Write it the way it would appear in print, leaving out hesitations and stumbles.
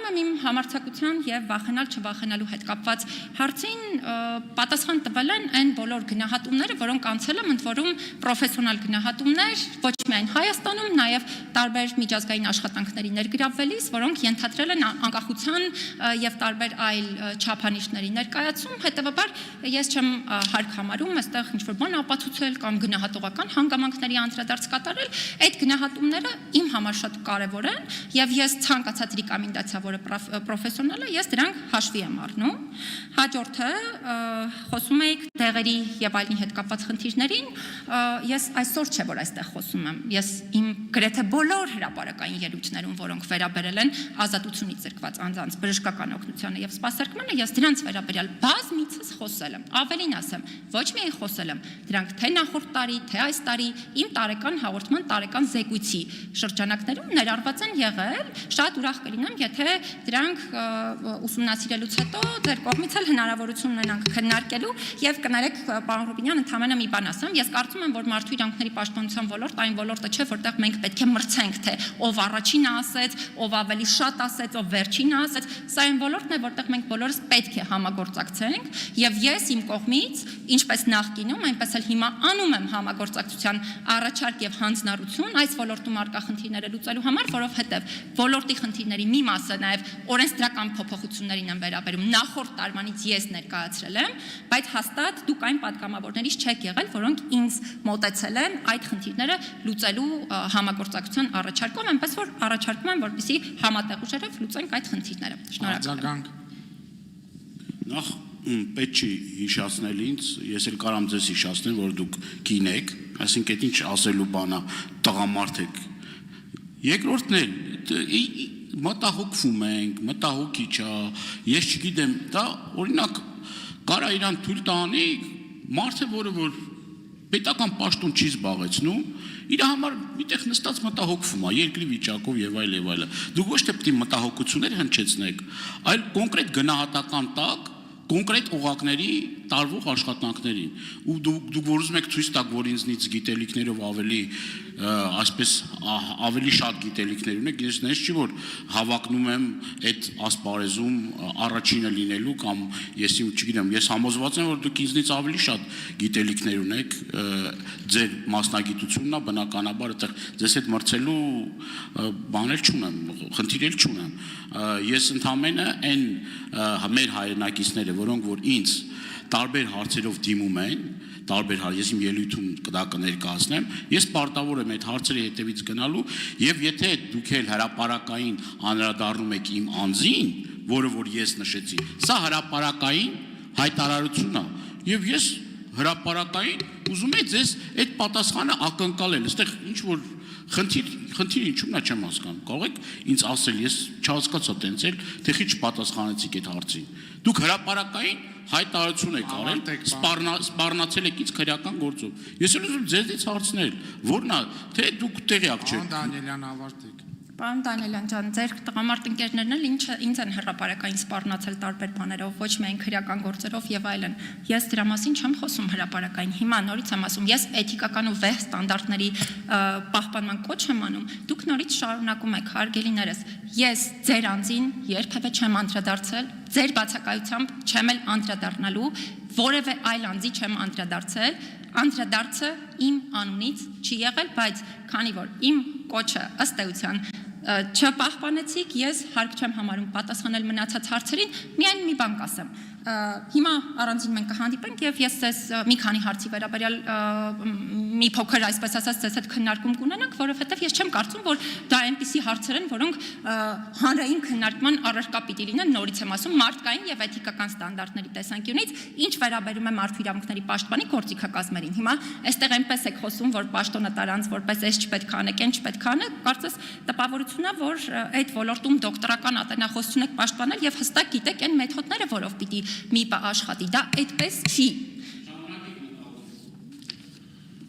եմ իմ համարձակության եւ վախենալ չվախենալու հետ կապված հարցին պատասխան տվել են այն բոլոր գնահատումները, որոնք անցել եմ ընդ որում պրոֆեսիոնալ գնահատումներ, ոչ միայն Հայաստանում, նաեւ տարբեր միջազգային աշխատանքների ներգրավվելիս, որոնք ենթադրել են անկախության եւ տարբեր այլ չափանիշների ներկայացում, հետեւաբար ես չեմ հարկ համարում այստեղ ինչ-որ բան ապացուցել կամ գնահատողական հանգամանքների անդրադարձ կատարել, այդ գնահատումները իմ համար շատ կարեւոր են եւ ես ցանկացած ռեկոմենդացիա, որը պրոֆեսիոնալ է, ես դրանք հաշվի եմ առնում։ Հաջորդը խոսում եք դեղերի եւ այլնի հետ կապված խնդիրներին, ես այսօր չէ որ այստեղ խոսում եմ, ես իմ գրեթե բոլոր հրապարակային ելույթներում, որոնք վերաբերել են ազատությունից զրկված անձանց բժշկական օգնությանը եւ սպասարկմանը, ես դրանց վերաբերյալ բազմիցս խոսել եմ, ավելին ասեմ, ոչ միայն խոսել եմ, դրանք թե նախորդ տարի, թե այս տարի իմ տարեկան հաղորդման տարեկան զեկույցի շրջանակներում ներառված են եղել, շատ ուրախ կլինեմ, եթե դրանք ուսումնասիրելուց հետո ձեր կողմից էլ հնարավորություն ունենանք քննարկելու եւ կներեք պարոն Ռուբինյան, ընդհանրապես մի բան ասեմ, ես կարծում եմ, որ մարդու իրավունքների պաշտպանության ոլորտ այն ոլորտը չէ, որտեղ մենք պետք է մրցենք, թե ով առաջինը ասեց, ով ավելի շատ ասեց, ով վերջինը ասեց, սա այն ոլորտն է, որտեղ մենք բոլորս պետք է համագործակցենք եւ ես իմ կողմից, ինչպես նախկինում, այնպես էլ հիմա անում եմ համագործակցության առաջարկ եւ հանձնառություն այս ոլորտում արկա խնդիրները լուծելու համար, որովհետեւ ոլորտի խնդիրների մի մասը նաեւ օրենսդրական փոփոխություններին են վերաբերում, նախորդ տարվանից ես ներկայացրել եմ, բայց հաստատ դուք այն պատգամավորներից չեք եղել, որոնք ինձ մոտեցել են այդ խնդիրները լուծելու համագործակցության առաջարկով, այնպես որ առաջարկում եմ, որպեսզի համատեղ ուժերով լուծենք այդ խնդիրները։ Շնորհակալ։ Նախ պետք չի հիշացնել ինձ, ես էլ կարամ ձեզ հիշացնեմ, որ դուք կին եք, այսինքն այդ ինչ ասելու բան է, տղամարդ եք։ Երկրորդն էլ մտահոգվում ենք, մտահոգիչ է, ես չգիտեմ, դա օրինակ կարա իրան թույլ տանի մարդը, որը որ պետական պաշտոն չի զբաղեցնում, իր համար միտեղ նստած մտահոգվում է երկրի վիճակով եւ այլ եւ այլը։ Դուք ոչ թե պետք է մտահոգություններ հնչեցնեք, այլ կոնկրետ գնահատական տակ կոնկրետ օղակների տարվող աշխատանքներին ու դուք որ ուզում եք ցույց տաք, որ ինձնից գիտելիքներով այսպես ավելի շատ գիտելիքներ ունեք, ես նենց չի որ հավակնում եմ այդ ասպարեզում առաջինը լինելու կամ ես չգիտեմ, ես համոզված եմ, որ դուք ինձնից ավելի շատ գիտելիքներ ունեք, ձեր մասնագիտությունն է բնականաբար այդտեղ ձեզ հետ մրցելու բան էլ չունեմ, խնդիր էլ չունեմ։ Ես ընդհանրապես այն մեր հայրենակիցները, որոնք որ ինձ տարբեր հարցերով դիմում են, ես իմ ելույթում դա կներկայացնեմ, ես պարտավոր եմ այդ հարցերի հետևից գնալու եւ եթե դուք էլ հրապարակային անդրադառնում եք իմ անձին, որը որ ես նշեցի, սա հրապարակային հայտարարություն է եւ ես հրապարակային ուզում եմ ձեզ այդ պատասխանը ակնկալել, այստեղ ինչ որ խնդիր ինչու՞մն է չեմ հասկանում, կարող եք ինձ ասել, ես չհասկացա տենց էլ, թե ինչ պատասխանեցիք այդ հարցին։ Դուք հրապարակային հայտարարություն եք արել, սպառնացել եք ինձ քրեական գործով։ Ես էլ ուզում ձեզից հարցնել, որն է, թե դուք տեղյակ չեք։ Պարոն Դանիելյան, ավարտեք։ Պարոն Դանիելյան ջան, ձեր տղամարդ ընկերներն էլ ինձ են հրապարակային սպառնացել տարբեր բաներով, ոչ միայն քրեական գործերով եւ այլն։ Ես դրա մասին չեմ խոսում հրապարակային։ Հիմա նորից եմ ասում, ես էթիկական ու վեհ ստանդարտների պահպանման կոչ եմ անում։ Դուք նորից շարունակում եք, հարգելիներս, ես ձեր անձին երբևէ չեմ անդրադարձել, ձեր բացակայությամբ չեմ էլ անդրադառնալու, որևէ այլ անձի չեմ անդրադարձել, անդրադարձը իմ անունից չի եղել, բայց քանի որ իմ կոչը ըստ էության չպահպանեցիք, ես հարկ չեմ համարում պատասխանել մնացած հարցերին, միայն մի բան կասեմ։ Հիմա առանձին մենք կհանդիպենք եւ ես ձեզ մի քանի հարցի վերաբերյալ մի փոքր այսպես ասած ձեզ հետ քննարկում կունենանք, որովհետեւ ես չեմ կարծում, որ դա այնպիսի հարցեր են, որոնք հանրային քննարկման առարկա պիտի լինեն, նորից եմ ասում, մարդկային եւ էթիկական ստանդարտների տեսանկյունից, ինչ վերաբերում է մարդու իրավունքների պաշտպանի գործիքակազմերին։ Հիմա այստեղ այնպես եք խոսում, որ պաշտոնը տարանց որպես էս չպետք է անեք, այն չպետք է անեք, կարծես տպավորությունն է, որ այդ ոլորտում դոկտորական ատենախոսություն եք պաշտպանել եւ հստակ գիտեք այն մեթոդները, որով պիտի մի բա աշխատի, դա այդպես չի։